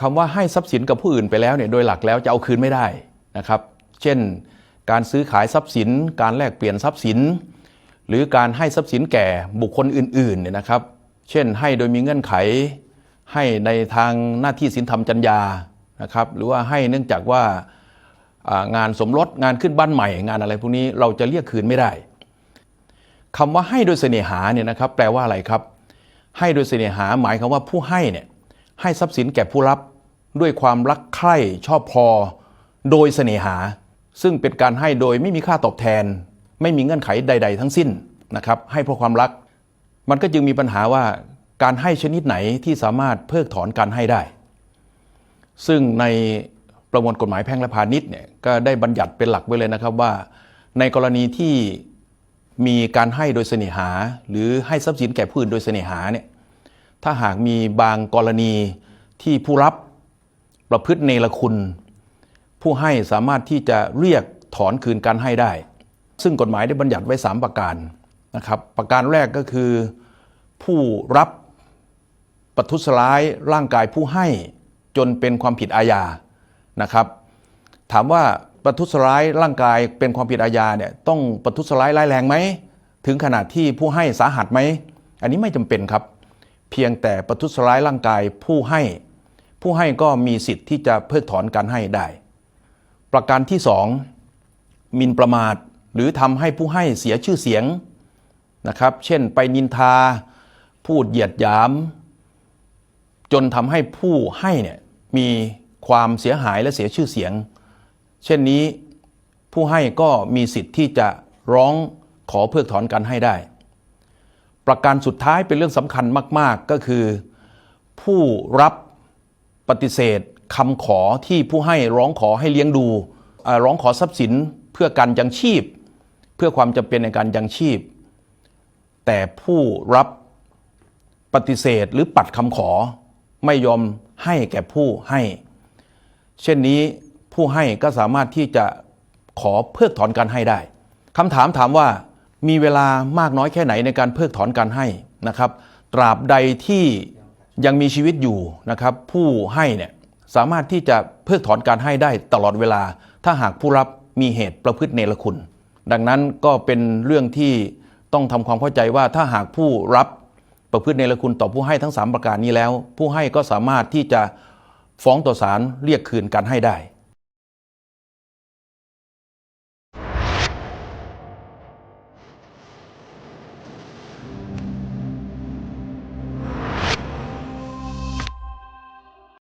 คำว่าให้ทรัพย์สินกับผู้อื่นไปแล้วเนี่ยโดยหลักแล้วจะเอาคืนไม่ได้นะครับเช่นการซื้อขายทรัพย์สินการแลกเปลี่ยนทรัพย์สินหรือการให้ทรัพย์สินแก่บุคคลอื่นๆเนี่ยนะครับเช่นให้โดยมีเงื่อนไขให้ในทางหน้าที่ศีลธรรมจรรยานะครับหรือว่าให้เนื่องจากว่างานสมรสงานขึ้นบ้านใหม่งานอะไรพวกนี้เราจะเรียกคืนไม่ได้คำว่าให้โดยเสน่หาเนี่ยนะครับแปลว่าอะไรครับให้โดยเสน่หาหมายความว่าผู้ให้เนี่ยให้ทรัพย์สินแก่ผู้รับด้วยความรักใคร่ชอบพอโดยเสน่หาซึ่งเป็นการให้โดยไม่มีค่าตอบแทนไม่มีเงื่อนไขใดๆทั้งสิ้นนะครับให้เพราะความรักมันก็จึงมีปัญหาว่าการให้ชนิดไหนที่สามารถเพิกถอนการให้ได้ซึ่งในประมวลกฎหมายแพ่งและพาณิชย์เนี่ยก็ได้บัญญัติเป็นหลักไว้เลยนะครับว่าในกรณีที่มีการให้โดยเสน่หาหรือให้ทรัพย์สินแก่ผู้อื่นโดยเสน่หาเนี่ยถ้าหากมีบางกรณีที่ผู้รับประพฤติเนรคุณผู้ให้สามารถที่จะเรียกถอนคืนการให้ได้ซึ่งกฎหมายได้บัญญัติไว้3ประการนะครับประการแรกก็คือผู้รับประทุษร้ายร่างกายผู้ให้จนเป็นความผิดอาญานะครับถามว่าประทุษร้ายร่างกายเป็นความผิดอาญาเนี่ยต้องประทุษร้ายร้ายแรงไหมถึงขนาดที่ผู้ให้สาหัสไหมอันนี้ไม่จำเป็นครับเพียงแต่ประทุษร้ายร่างกายผู้ให้ก็มีสิทธิ์ที่จะเพิกถอนการให้ได้ประการที่2หมิ่นประมาทหรือทำให้ผู้ให้เสียชื่อเสียงนะครับเช่นไปนินทาพูดเหยียดหยามจนทำให้ผู้ให้เนี่ยมีความเสียหายและเสียชื่อเสียงเช่นนี้ผู้ให้ก็มีสิทธิ์ที่จะร้องขอเพิกถอนการให้ได้ประการสุดท้ายเป็นเรื่องสำคัญมากๆก็คือผู้รับปฏิเสธคำขอที่ผู้ให้ร้องขอให้เลี้ยงดูร้องขอทรัพย์สินเพื่อการยังชีพเพื่อความจำเป็นในการยังชีพแต่ผู้รับปฏิเสธหรือปัดคำขอไม่ยอมให้แก่ผู้ให้เช่นนี้ผู้ให้ก็สามารถที่จะขอเพิกถอนการให้ได้คำถามว่ามีเวลามากน้อยแค่ไหนในการเพิกถอนการให้นะครับตราบใดที่ยังมีชีวิตอยู่นะครับผู้ให้เนี่ยสามารถที่จะเพิกถอนการให้ได้ตลอดเวลาถ้าหากผู้รับมีเหตุประพฤติเนรคุณดังนั้นก็เป็นเรื่องที่ต้องทำความเข้าใจว่าถ้าหากผู้รับประพฤติเนรคุณต่อผู้ให้ทั้ง3ประการนี้แล้วผู้ให้ก็สามารถที่จะฟ้องต่อศาลเรียกคืนการให้ได้